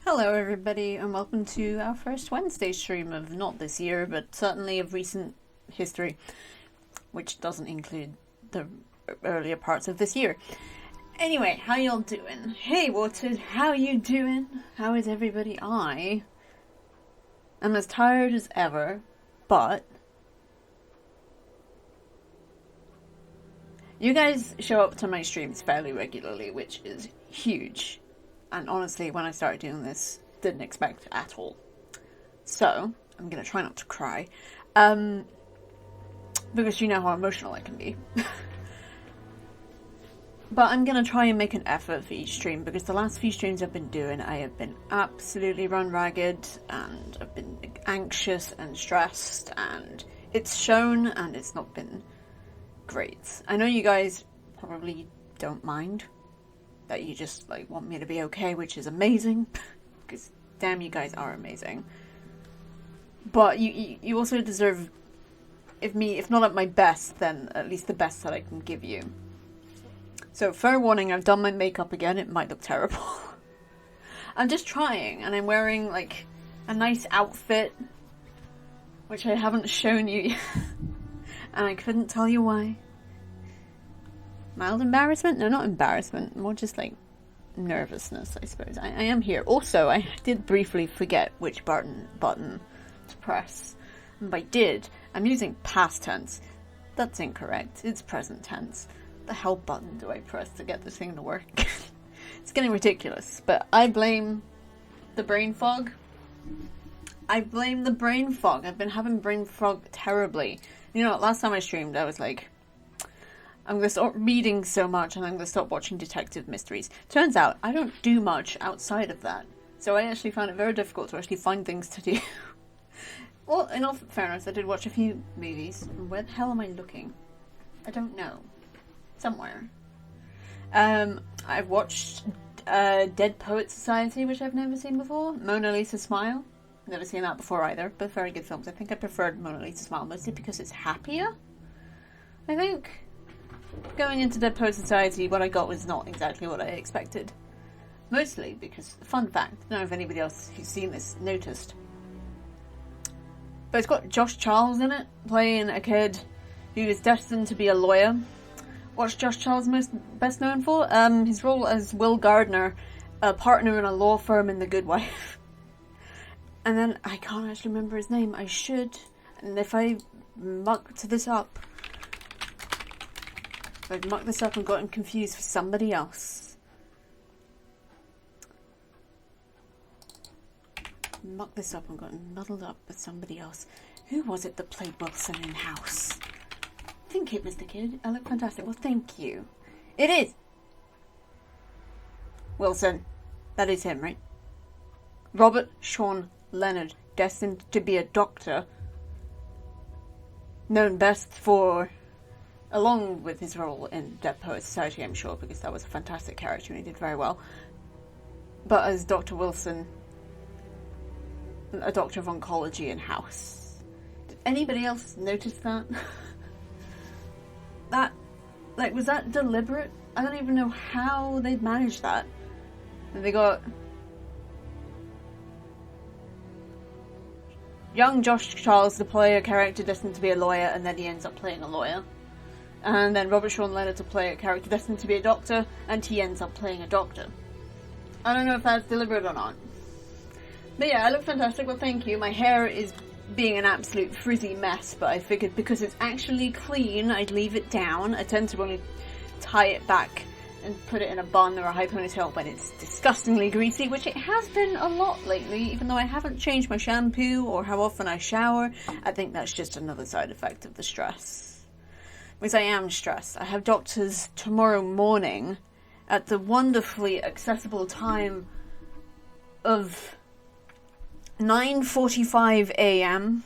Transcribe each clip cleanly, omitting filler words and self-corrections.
Hello everybody and welcome to our first Wednesday stream of not this year but certainly of recent history, which doesn't include the earlier parts of this year. Anyway, how y'all doing? Hey Watered, how you doing? How is everybody? I am as tired as ever, but you guys show up to my streams fairly regularly, which is huge. And honestly, when I started doing this, didn't expect at all. So, I'm going to try not to cry. Because you know how emotional I can be. But I'm going to try and make an effort for each stream, because the last few streams I've been doing, I have been absolutely run ragged, and I've been anxious and stressed, and it's shown, and it's not been great. I know you guys probably don't mind. That you just like want me to be okay, which is amazing, because damn, you guys are amazing. But you also deserve, if not at my best, then at least the best that I can give you. So fair warning, I've done my makeup again. It might look terrible. I'm just trying, and I'm wearing like a nice outfit, which I haven't shown you yet. And I couldn't tell you why. Mild embarrassment? No, not embarrassment. More just like nervousness, I suppose. I am here. Also, I did briefly forget which button to press. And by did, I'm using past tense. That's incorrect. It's present tense. The hell button do I press to get this thing to work? It's getting ridiculous. But I blame the brain fog. I blame the brain fog. I've been having brain fog terribly. You know, last time I streamed, I was like, I'm going to stop reading so much and I'm going to stop watching detective mysteries. Turns out, I don't do much outside of that. So I actually found it very difficult to actually find things to do. Well, in all fairness, I did watch a few movies. Where the hell am I looking? I don't know. Somewhere. I've watched Dead Poets Society, which I've never seen before. Mona Lisa Smile. Never seen that before either, but very good films. I think I preferred Mona Lisa Smile mostly because it's happier. I think. Going into Dead Poets Society, what I got was not exactly what I expected. Mostly because, fun fact, I don't know if anybody else who's seen this noticed, but it's got Josh Charles in it, playing a kid who is destined to be a lawyer. What's Josh Charles best known for? His role as Will Gardner, a partner in a law firm in The Good Wife. And then, I can't actually remember his name, I should, and if I mucked this up, I've mucked this up and gotten confused for somebody else. Mucked this up and gotten muddled up with somebody else. Who was it that played Wilson in House? I think it was the kid. I look fantastic. Well, thank you. It is! Wilson. That is him, right? Robert Sean Leonard, destined to be a doctor. Known best for... along with his role in Dead Poets Society, I'm sure, because that was a fantastic character and he did very well. But as Dr. Wilson, a doctor of oncology in House. Did anybody else notice that? Was that deliberate? I don't even know how they'd managed that. And they got young Josh Charles to play a character destined to be a lawyer, and then he ends up playing a lawyer. And then Robert Sean Leonard to play a character destined to be a doctor, and he ends up playing a doctor. I don't know if that's deliberate or not. But yeah, I look fantastic, well thank you. My hair is being an absolute frizzy mess, but I figured because it's actually clean, I'd leave it down. I tend to only tie it back and put it in a bun or a high ponytail when it's disgustingly greasy, which it has been a lot lately, even though I haven't changed my shampoo or how often I shower. I think that's just another side effect of the stress. Because I am stressed. I have doctors tomorrow morning at the wonderfully accessible time of 9:45 a.m,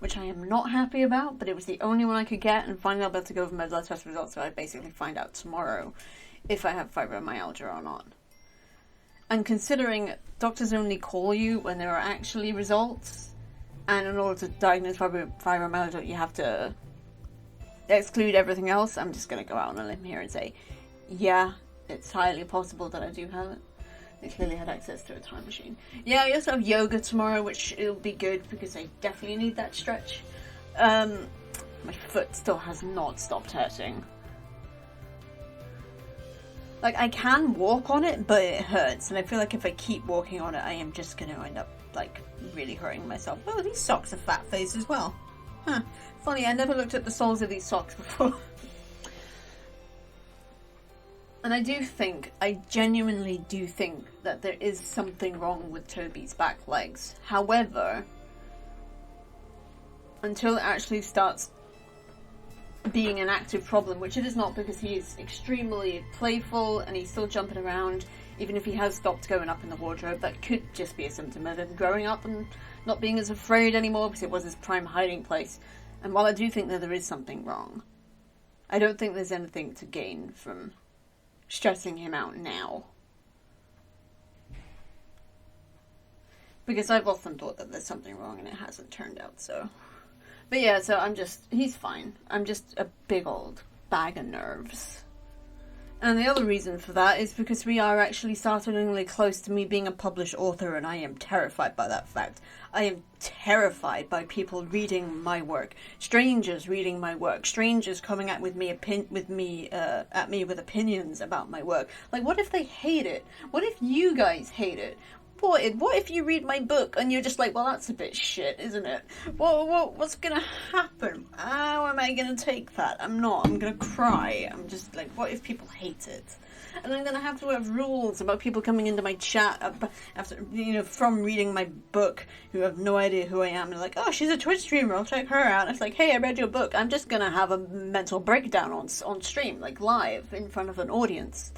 which I am not happy about, but it was the only one I could get, and finally I'll be able to go over my blood test results, so I basically find out tomorrow if I have fibromyalgia or not. And considering doctors only call you when there are actually results, and in order to diagnose fibromyalgia you have to exclude everything else, I'm just going to go out on a limb here and say, yeah, it's highly possible that I do have it. They clearly had access to a time machine. Yeah, I also have yoga tomorrow, which it'll be good because I definitely need that stretch. My foot still has not stopped hurting. Like, I can walk on it, but it hurts, and I feel like if I keep walking on it, I am just going to end up, like, really hurting myself. Oh, these socks are fat face as well. Huh. Funny, I never looked at the soles of these socks before. And I genuinely do think that there is something wrong with Toby's back legs. However, until it actually starts being an active problem, which it is not, because he is extremely playful and he's still jumping around, even if he has stopped going up in the wardrobe, that could just be a symptom of him growing up and not being as afraid anymore, because it was his prime hiding place. And while I do think that there is something wrong, I don't think there's anything to gain from stressing him out now. Because I've often thought that there's something wrong and it hasn't turned out so. But yeah, so he's fine. I'm just a big old bag of nerves. And the other reason for that is because we are actually startlingly close to me being a published author, and I am terrified by that fact. I am terrified by people reading my work, strangers reading my work, strangers coming at me with opinions about my work. Like, what if they hate it? What if you guys hate it? What if you read my book and you're just like, well, that's a bit shit, isn't it? What's gonna happen? How am I gonna take that? I'm not. I'm gonna cry. I'm just like, what if people hate it? And I'm gonna have to have rules about people coming into my chat after, from reading my book, who have no idea who I am, and like, oh, she's a Twitch streamer, I'll check her out. And it's like, hey, I read your book. I'm just gonna have a mental breakdown on stream, like live in front of an audience.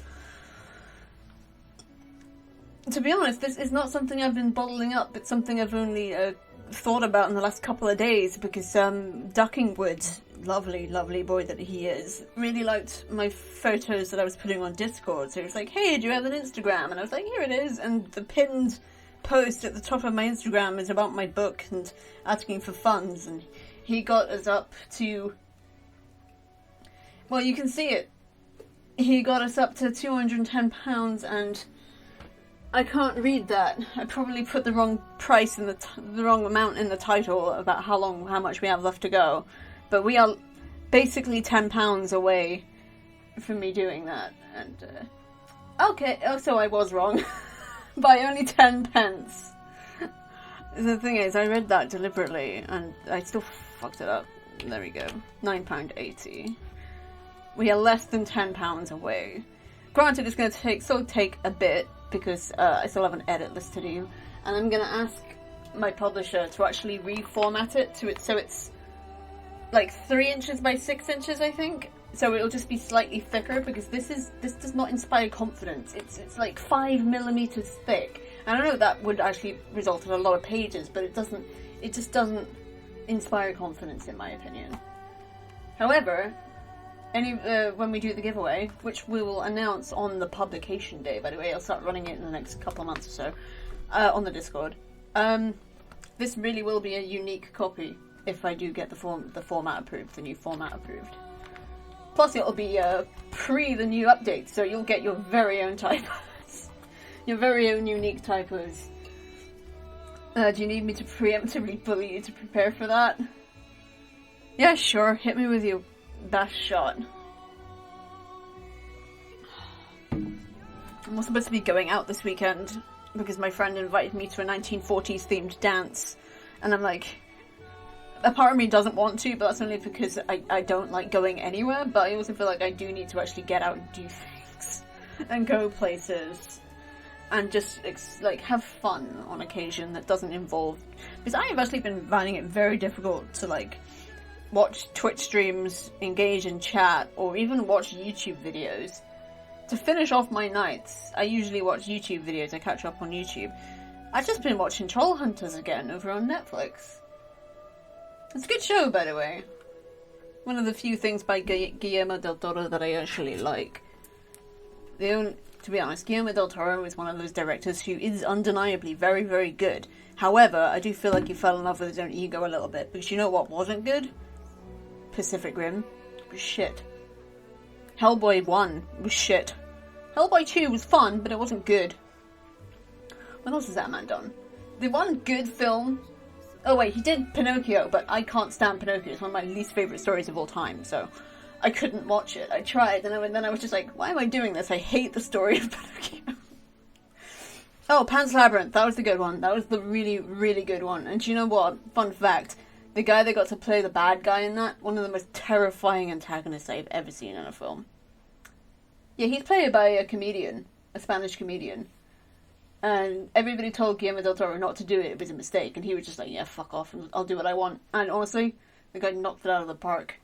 To be honest, this is not something I've been bottling up. It's something I've only thought about in the last couple of days, because Duckingwood, lovely, lovely boy that he is, really liked my photos that I was putting on Discord. So he was like, hey, do you have an Instagram? And I was like, here it is. And the pinned post at the top of my Instagram is about my book and asking for funds. And he got us up to... Well, you can see it. He got us up to £210, and... I can't read that. I probably put the wrong price in the wrong amount in the title about how much we have left to go. But we are basically £10 away from me doing that. And, okay, so I was wrong. By only 10 pence. The thing is, I read that deliberately, and I still fucked it up. There we go. £9.80. We are less than £10 away. Granted, it's going to take a bit, because I still have an edit list to do, and I'm going to ask my publisher to actually reformat it so it's like 3 inches by 6 inches, I think. So it'll just be slightly thicker, because this does not inspire confidence. It's like 5 millimeters thick. And I know that would actually result in a lot of pages, but it just doesn't inspire confidence, in my opinion. However, when we do the giveaway, which we will announce on the publication day, by the way, I'll start running it in the next couple of months or so, on the Discord. This really will be a unique copy if I do get the format approved, the new format approved. Plus, it'll be pre the new update, so you'll get your very own typos, your very own unique typos. Do you need me to preemptively bully you to prepare for that? Yeah, sure. Hit me with your best shot. I'm supposed to be going out this weekend because my friend invited me to a 1940s themed dance, and I'm like, a part of me doesn't want to, but that's only because I don't like going anywhere, but I also feel like I do need to actually get out and do things and go places and just like have fun on occasion that doesn't involve, because I have actually been finding it very difficult to like watch Twitch streams, engage in chat, or even watch YouTube videos. To finish off my nights, I usually watch YouTube videos, I catch up on YouTube. I've just been watching Trollhunters again over on Netflix. It's a good show, by the way. One of the few things by Guillermo del Toro that I actually like. To be honest, Guillermo del Toro is one of those directors who is undeniably very, very good. However, I do feel like he fell in love with his own ego a little bit, because you know what wasn't good? Pacific Rim was shit. Hellboy 1 was shit. Hellboy 2 was fun, but it wasn't good. What else has that man done? The one good film... Oh wait, he did Pinocchio, but I can't stand Pinocchio. It's one of my least favourite stories of all time, so I couldn't watch it. I tried, and then I was just like, why am I doing this? I hate the story of Pinocchio. Oh, Pan's Labyrinth. That was the good one. That was the really, really good one. And do you know what? Fun fact. The guy that got to play the bad guy in that, one of the most terrifying antagonists I've ever seen in a film. Yeah, he's played by a comedian. A Spanish comedian. And everybody told Guillermo del Toro not to do it. It was a mistake. And he was just like, yeah, fuck off. And I'll do what I want. And honestly, the guy knocked it out of the park.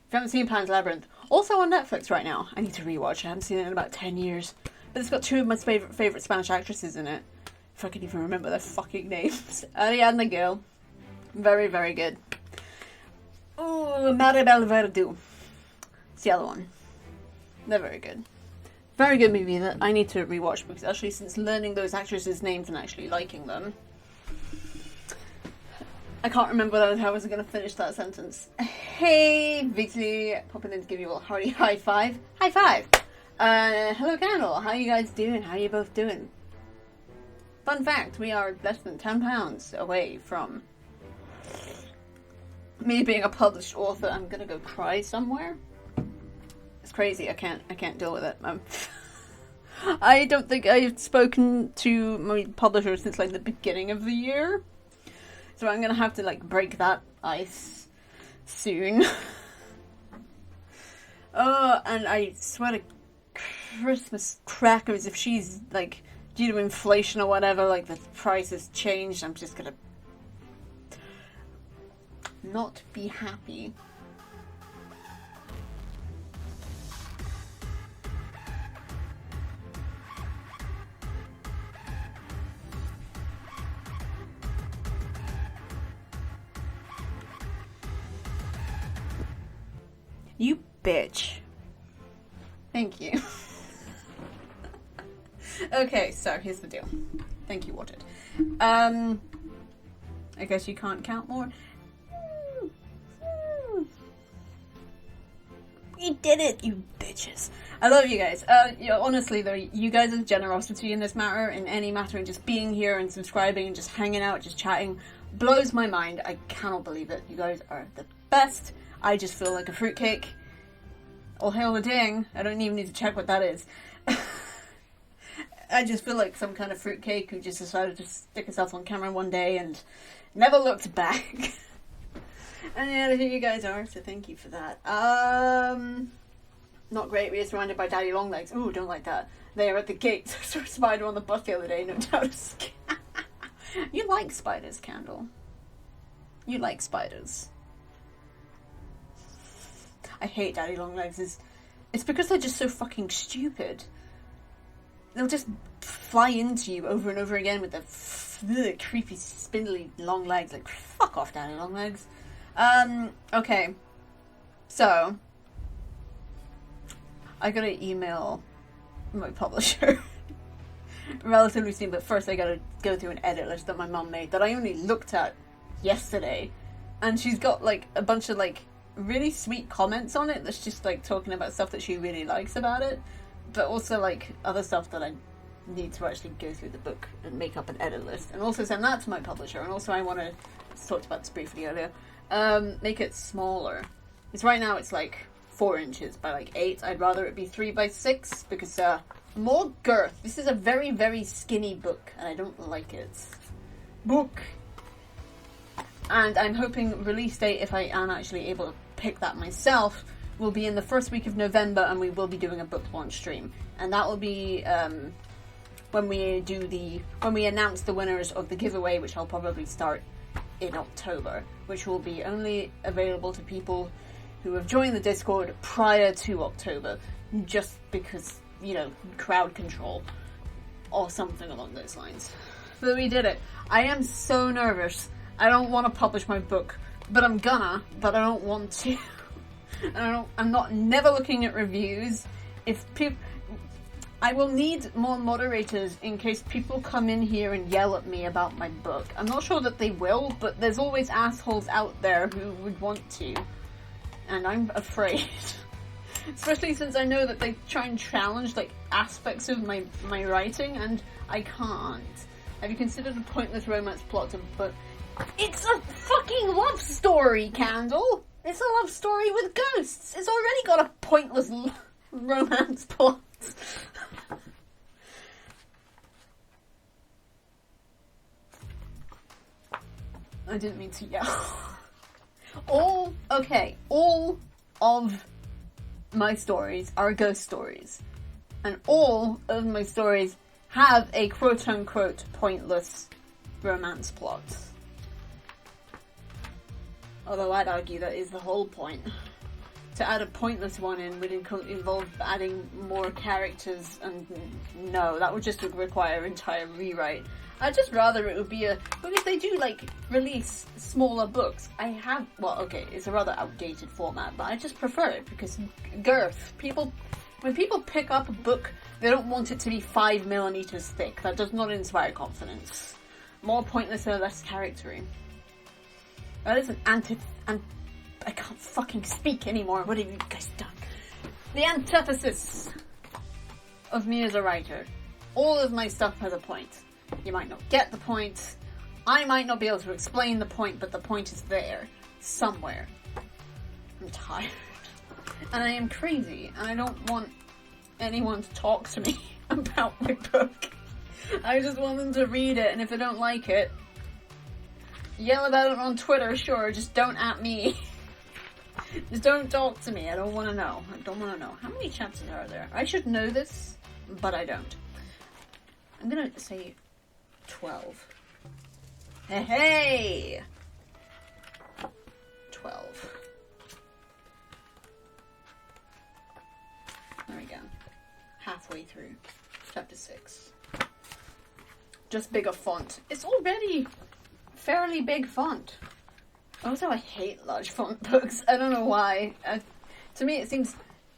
If you haven't seen Pan's Labyrinth, also on Netflix right now. I need to rewatch it. I haven't seen it in about 10 years. But it's got two of my favourite Spanish actresses in it. If I can even remember their fucking names. Ariadna Gil. Very, very good. Ooh, Maribel Verdú. It's the other one. They're very good. Very good movie that I need to rewatch, because actually since learning those actresses' names and actually liking them, I can't remember how I was going to finish that sentence. Hey, Vixie, popping in to give you a hearty high five. High five! Hello Candle, how you guys doing? How you both doing? Fun fact, we are less than £10 away from me being a published author. I'm gonna go cry somewhere. It's crazy. I can't deal with it. I don't think I've spoken to my publisher since like the beginning of the year, so I'm gonna have to like break that ice soon. Oh, and I swear to Christmas crackers, if she's like due to inflation or whatever, like the price has changed, I'm just gonna not be happy. You bitch. Thank you. Okay, so here's the deal. Thank you, Watered. I guess you can't count more. You did it, you bitches. I love you guys. Honestly though, you guys' generosity in this matter, in any matter, and just being here and subscribing and just hanging out, just chatting, blows my mind. I cannot believe it. You guys are the best. I just feel like a fruitcake. All hail the ding. I don't even need to check what that is. I just feel like some kind of fruitcake who just decided to stick herself on camera one day and never looked back. And yeah, here you guys are, so thank you for that. Not great, we're surrounded by daddy long legs. Ooh, don't like that. They are at the gates. I saw a spider on the bus the other day, no doubt. You like spiders, Candle. You like spiders. I hate daddy long legs. It's because they're just so fucking stupid. They'll just fly into you over and over again with the creepy, spindly long legs. Like, fuck off, daddy long legs. Okay. So, I gotta email my publisher relatively soon, but first I gotta go through an edit list that my mum made that I only looked at yesterday. And she's got, like, a bunch of, like, really sweet comments on it that's just, like, talking about stuff that she really likes about it. But also, like, other stuff that I need to actually go through the book and make up an edit list. And also send that to my publisher. And also I want to, talked about this briefly earlier, make it smaller. Because right now it's, like, 4 inches by, like, 8. I'd rather it be 3 by 6 because, more girth. This is a very, very skinny book, and I don't like it. Book! And I'm hoping release date, if I am actually able to pick that myself, will be in the first week of November, and we will be doing a book launch stream. And that will be when we announce the winners of the giveaway, which I'll probably start in October, which will be only available to people who have joined the Discord prior to October, just because, you know, crowd control or something along those lines. So we did it. I am so nervous. I don't want to publish my book, but I'm gonna, but I don't want to. I'm never looking at reviews. I will need more moderators in case people come in here and yell at me about my book. I'm not sure that they will, but there's always assholes out there who would want to. And I'm afraid. Especially since I know that they try and challenge, like, aspects of my writing, and I can't. Have you considered a pointless romance plot to book? It's a fucking love story, Candle! It's a love story with ghosts! It's already got a pointless romance plot. I didn't mean to yell. All of my stories are ghost stories. And all of my stories have a quote-unquote pointless romance plot. Although I'd argue that is the whole point. To add a pointless one in would involve adding more characters, and no, that would just require an entire rewrite. I'd just rather it would be because they do, like, release smaller books. It's a rather outdated format, but I just prefer it because girth. When people pick up a book, they don't want it to be 5mm thick. That does not inspire confidence. More pointless and less charactery. That is I can't fucking speak anymore. What have you guys done? The antithesis of me as a writer. All of my stuff has a point. You might not get the point. I might not be able to explain the point, but the point is there. Somewhere. I'm tired. And I am crazy. And I don't want anyone to talk to me about my book. I just want them to read it, and if they don't like it, yell about it on Twitter, sure, just don't at me. Just don't talk to me, I don't want to know. I don't want to know. How many chapters are there? I should know this, but I don't. I'm gonna say 12. Hey! 12. There we go. Halfway through. Chapter 6. Just bigger font. It's already fairly big font. Also, I hate large font books. I don't know why. To me, it seems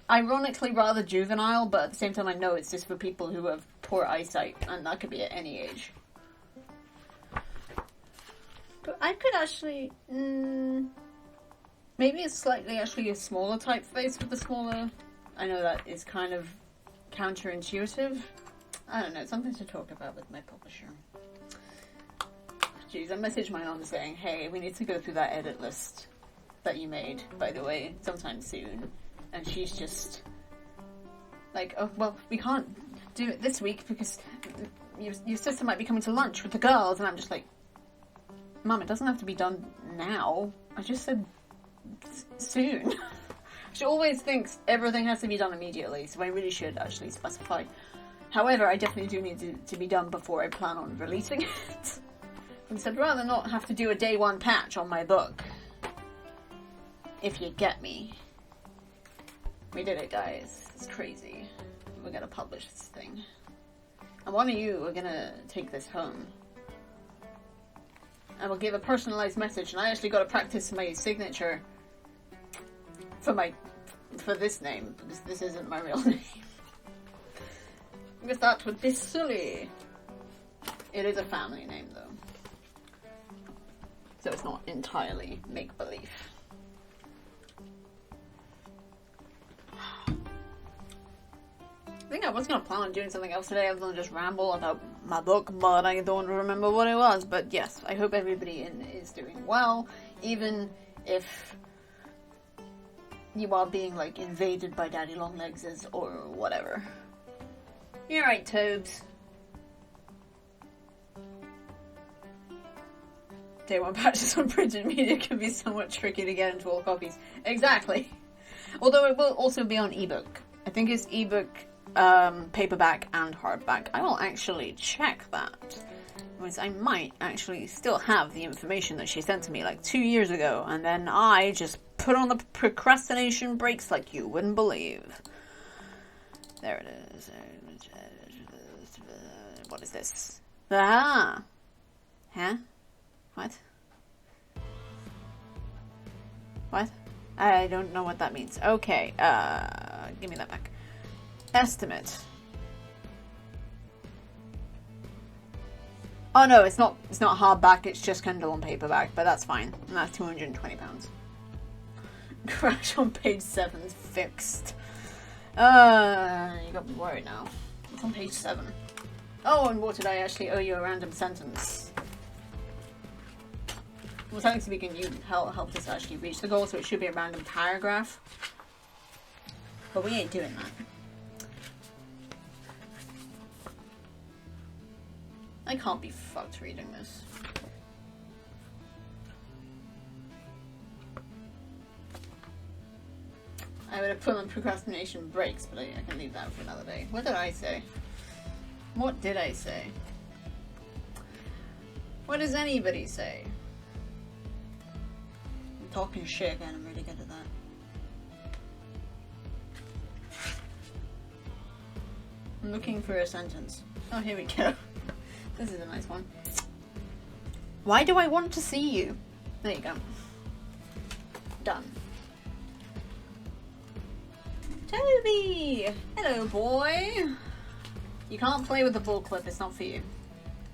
ironically rather juvenile, but at the same time, I know it's just for people who have poor eyesight, and that could be at any age. But I could actually... maybe it's slightly actually a smaller typeface with the smaller... I know that is kind of counterintuitive. I don't know, it's something to talk about with my publisher. Jeez, I messaged my mom saying, hey, we need to go through that edit list that you made, by the way, sometime soon. And she's just like, oh, well, we can't do it this week because your sister might be coming to lunch with the girls. And I'm just like, Mom, it doesn't have to be done now. I just said soon. She always thinks everything has to be done immediately, so I really should actually specify. However, I definitely do need to be done before I plan on releasing it. Because I'd rather not have to do a day one patch on my book. If you get me. We did it, guys. It's crazy. We're gonna publish this thing. And one of you are gonna take this home. And we'll give a personalized message, and I actually gotta practice my signature for this name, because this isn't my real name. Because that would be silly. It is a family name, though. So it's not entirely make-believe. I think I was going to plan on doing something else today other than just ramble about my book, but I don't remember what it was. But yes, I hope everybody is doing well, even if you are being, like, invaded by Daddy Longlegs or whatever. You're right, Tobes. Day one patches on printed media can be somewhat tricky to get into all copies. Exactly. Although it will also be on ebook. I think it's ebook, paperback, and hardback. I will actually check that. Because I might actually still have the information that she sent to me like 2 years ago, and then I just put on the procrastination brakes like you wouldn't believe. There it is. What is this? Ah! Huh? What? What? I don't know what that means. Okay, give me that back. Estimate. Oh no, it's not hardback, it's just Kindle on paperback, but that's fine. And that's £220. Crash on page 7's fixed. You got me worried now. It's on page 7. Oh, and what did I actually owe you a random sentence? Well, technically speaking, you helped us actually reach the goal, so it should be a random paragraph. But we ain't doing that. I can't be fucked reading this. I would have put on procrastination breaks, but I can leave that for another day. What did I say? What did I say? What does anybody say? I'm talking shit again, I'm really good at that. I'm looking for a sentence. Oh, here we go. This is a nice one. Why do I want to see you? There you go. Done. Toby! Hello, boy! You can't play with the ball clip, it's not for you.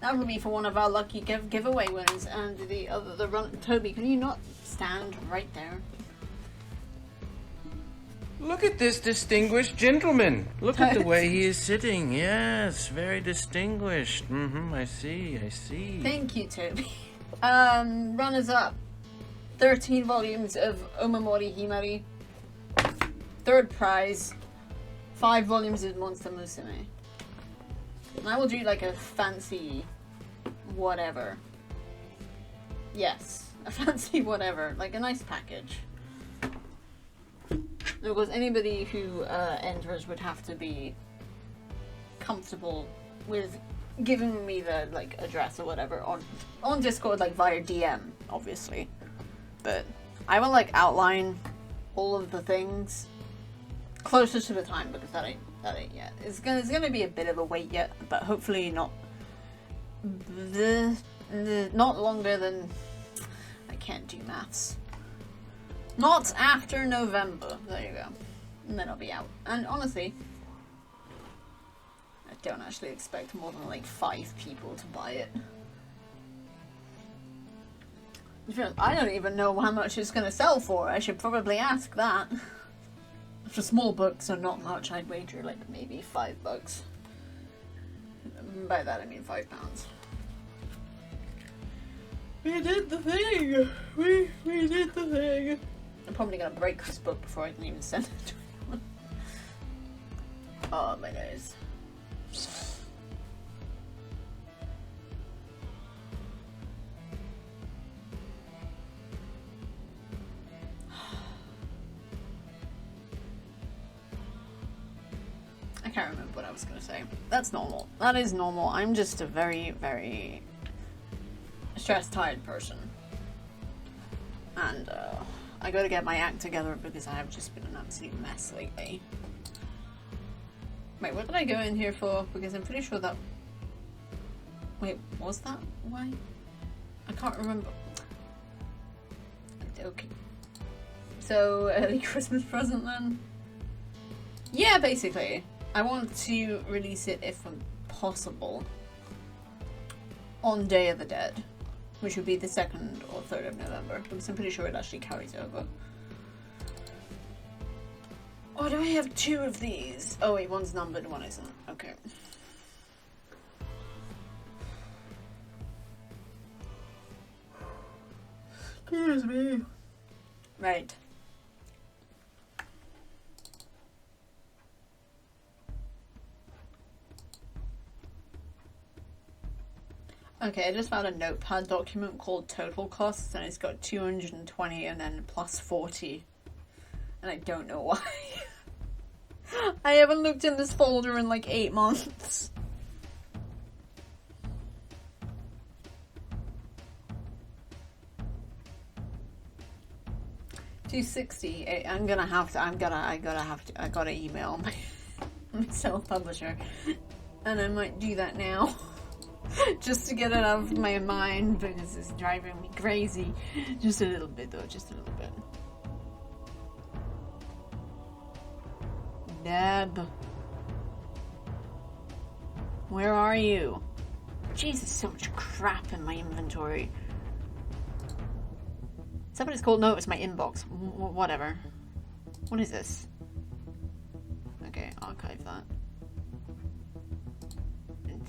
That would be for one of our lucky giveaway winners, and the run. Toby, can you not stand right there? Look at this distinguished gentleman. Look at the way he is sitting. Yes, very distinguished. I see. Thank you, Toby. Runners up. 13 volumes of Omamori Himari. Third prize. 5 volumes of Monster Musume. And I will do like a fancy whatever. Yes, a fancy whatever. Like a nice package. Because anybody who enters would have to be comfortable with giving me the like address or whatever on Discord, like via DM, obviously. But I will like outline all of the things closer to the time, because that ain't yet. It's gonna be a bit of a wait yet, but hopefully not not longer than, I can't do maths. Not after November. There you go. And then I'll be out. And honestly, I don't actually expect more than like 5 people to buy it. I don't even know how much it's going to sell for. I should probably ask that. For small books, or not much, I'd wager like maybe $5. By that I mean £5. We did the thing! We did the thing! I'm probably gonna break this book before I can even send it to anyone. Oh, my nose. I can't remember what I was gonna say. That's normal. That is normal. I'm just a very, very stressed, tired person. And, I gotta get my act together because I have just been an absolute mess lately. Wait, what did I go in here for? Because I'm pretty sure that... Wait, was that why? I can't remember. Okay. So, early Christmas present then? Yeah, basically. I want to release it, if possible, on Day of the Dead, which would be the 2nd or 3rd of November, because I'm pretty sure it actually carries over. Oh, do I have 2 of these? Oh wait, one's numbered, one isn't. Okay. Excuse me. Right. Okay, I just found a notepad document called Total Costs, and it's got 220 and then plus 40. And I don't know why. I haven't looked in this folder in like 8 months. $260. I gotta email my self-publisher, and I might do that now. Just to get it out of my mind, because it's driving me crazy. Just a little bit though, just a little bit. Deb. Where are you? Jesus, so much crap in my inventory. Somebody's called, no, it's my inbox. Whatever. What is this? Okay, archive that.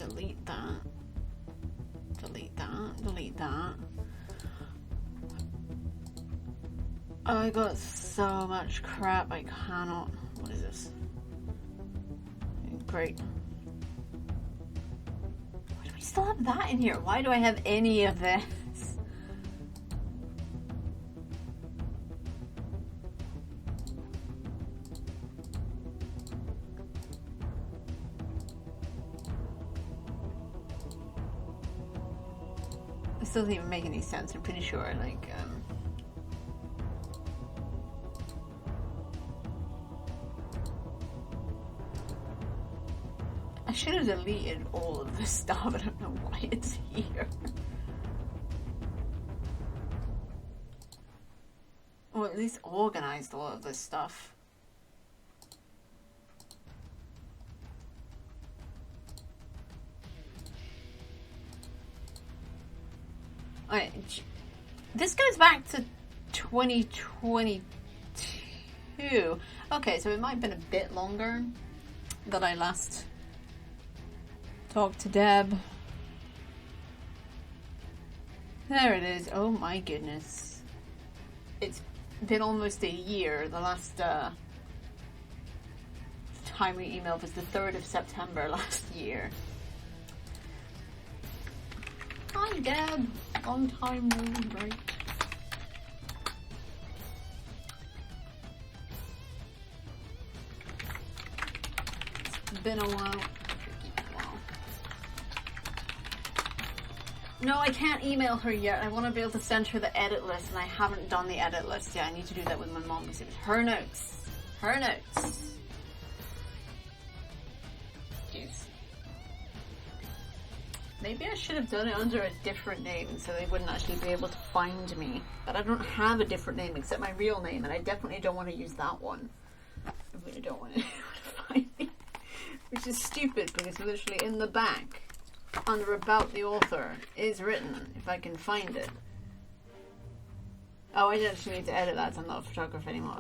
delete that. Delete that. Delete that. Oh, I got so much crap I cannot. What is this? Great. Why do we still have that in here? Why do I have any of this? This doesn't even make any sense. I'm pretty sure, like, I should have deleted all of this stuff. I don't know why it's here. Or at least organized all of this stuff. Alright, this goes back to 2022. Okay, so it might have been a bit longer that I last talked to Deb. There it is. Oh my goodness. It's been almost a year. The last time we emailed was the 3rd of September last year. Hi, Deb. Long time no right. It's been a while. No, I can't email her yet. I want to be able to send her the edit list, and I haven't done the edit list yet. I need to do that with my mom because it was her notes. Her notes. Maybe I should have done it under a different name so they wouldn't actually be able to find me. But I don't have a different name except my real name, and I definitely don't want to use that one. I really don't want anyone to find me. Which is stupid because literally in the back, under About the Author, is written, if I can find it. Oh, I actually need to edit that. I'm not a photographer anymore.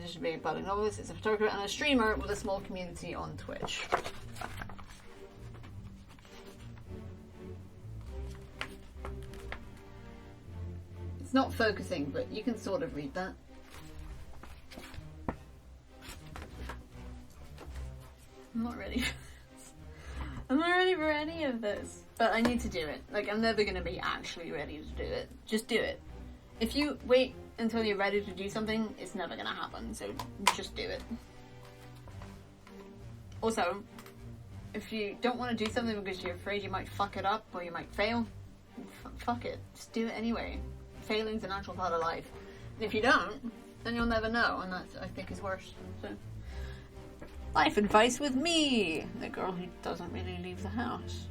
Just to be a budding novelist, it's a photographer and a streamer with a small community on Twitch. It's not focusing, but you can sort of read that. I'm not ready for this. I'm not ready for any of this. But I need to do it. Like, I'm never going to be actually ready to do it. Just do it. If you wait until you're ready to do something, it's never going to happen. So just do it. Also, if you don't want to do something because you're afraid you might fuck it up or you might fail, fuck it. Just do it anyway. Failing's a natural part of life. And if you don't, then you'll never know, and that, I think, is worse. So, life advice with me, the girl who doesn't really leave the house.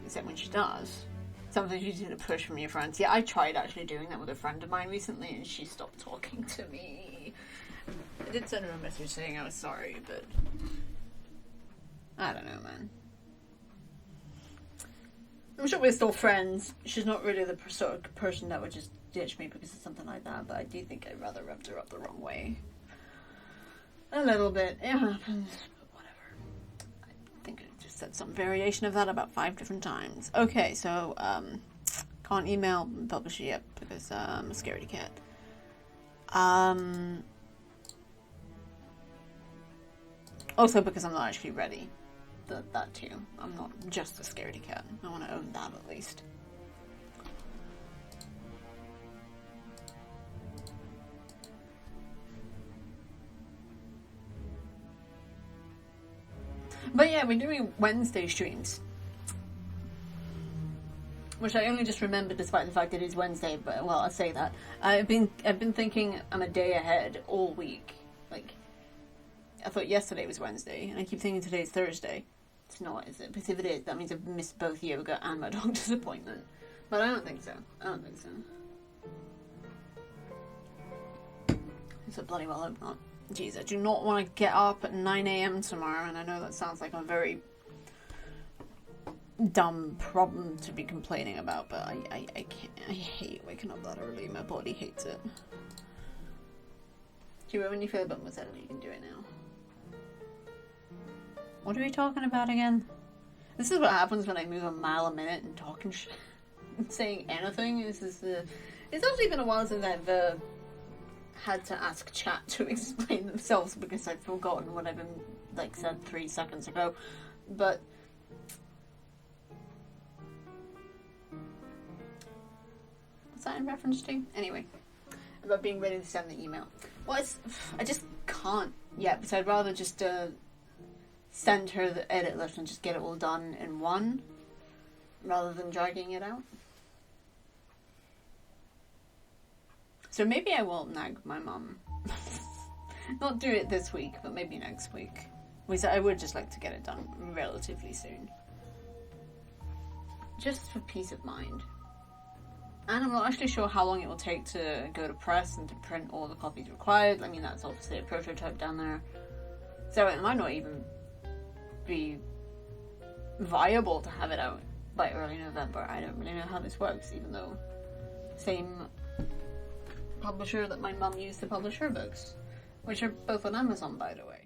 Except when she does. Something you do to push from your friends. Yeah, I tried actually doing that with a friend of mine recently, and she stopped talking to me. I did send her a message saying I was sorry, but I don't know, man. I'm sure we're still friends. She's not really the sort of person that would just ditch me because of something like that, but I do think I rather rubbed her up the wrong way. A little bit. It happens, but whatever. I think I just said some variation of that about 5 different times. Okay, so, can't email publisher yet because I'm a scaredy cat. Also because I'm not actually ready. That too. I'm not just a scaredy cat. I want to own that at least. But yeah, we're doing Wednesday streams. Which I only just remembered despite the fact it is Wednesday, but well, I'll say that. I've been thinking I'm a day ahead all week. Like, I thought yesterday was Wednesday, and I keep thinking today's Thursday. It's not, is it? Because if it is, that means I've missed both yoga and my doctor's appointment. But I don't think so. I don't think so. So bloody well hope not. Jeez, I do not want to get up at 9 a.m. tomorrow, and I know that sounds like a very dumb problem to be complaining about, but I can't. I hate waking up that early. My body hates it. Do you know when you feel a bit more settled, you can do it now. What are we talking about again? This is what happens when I move a mile a minute and talking shit, saying anything. It's actually been a while since I've had to ask chat to explain themselves because I've forgotten what I've been said 3 seconds ago. But what's that in reference to? Anyway, about being ready to send the email. Well, I just can't yet, because I'd rather just send her the edit list and just get it all done in one, rather than dragging it out. So maybe I will nag my mum. Not do it this week, but maybe next week. Because I would just like to get it done relatively soon. Just for peace of mind. And I'm not actually sure how long it will take to go to press and to print all the copies required. I mean, that's obviously a prototype down there. So it might not even be viable to have it out by early November. I don't really know how this works, even though same publisher that my mum used to publish her books, which are both on Amazon, by the way.